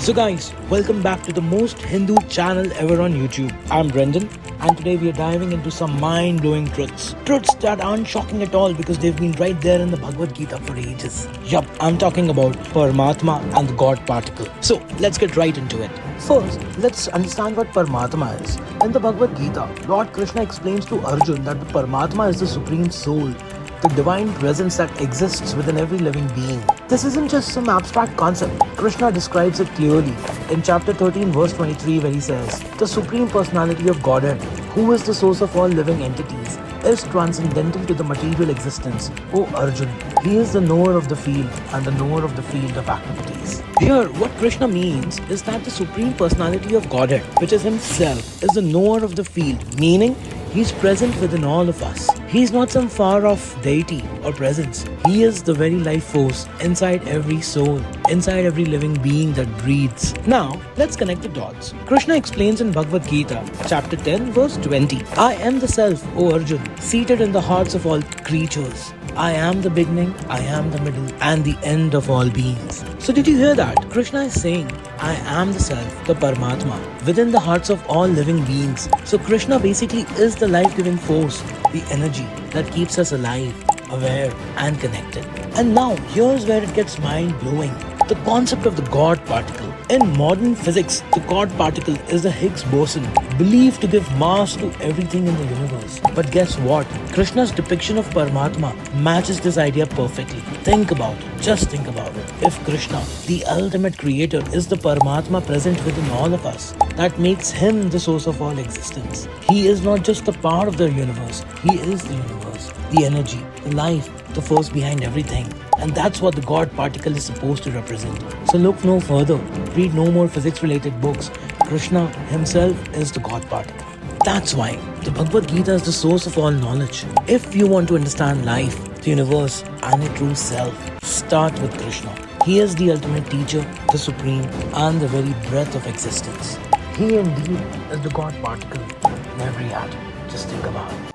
So guys, welcome back to the most Hindu channel ever on YouTube. I'm Brendan and today we are diving into some mind-blowing truths. Truths that aren't shocking at all because they've been right there in the Bhagavad Gita for ages. Yup, I'm talking about Paramatma and the God particle. So let's get right into it. First, let's understand what Paramatma is. In the Bhagavad Gita, Lord Krishna explains to Arjun that the Paramatma is the supreme soul, the divine presence that exists within every living being. This isn't just some abstract concept. Krishna describes it clearly in chapter 13 verse 23 where he says, "The supreme personality of Godhead, who is the source of all living entities, is transcendental to the material existence. O Arjun, he is the knower of the field and the knower of the field of activities." Here, what Krishna means is that the supreme personality of Godhead, which is himself, is the knower of the field, meaning he's present within all of us. He's not some far-off deity or presence. He is the very life force inside every soul, inside every living being that breathes. Now, let's connect the dots. Krishna explains in Bhagavad Gita, chapter 10, verse 20, "I am the Self, O Arjun, seated in the hearts of all creatures. I am the beginning, I am the middle, and the end of all beings." So did you hear that? Krishna is saying, I am the Self, the Paramatma, within the hearts of all living beings. So Krishna basically is the life-giving force, the energy that keeps us alive, aware, and connected. And now, here's where it gets mind-blowing. The concept of the God particle. In modern physics, the God particle is the Higgs boson, believed to give mass to everything in the universe. But guess what? Krishna's depiction of Paramatma matches this idea perfectly. Think about it. Just think about it. If Krishna, the ultimate creator, is the Paramatma present within all of us, that makes him the source of all existence. He is not just a part of the universe. He is the universe, the energy, the life, the force behind everything. And that's what the God particle is supposed to represent. So look no further. Read no more physics-related books. Krishna himself is the God particle. That's why the Bhagavad Gita is the source of all knowledge. If you want to understand life, the universe, and your true self, start with Krishna. He is the ultimate teacher, the supreme, and the very breath of existence. He indeed is the God particle in every atom. Just think about it.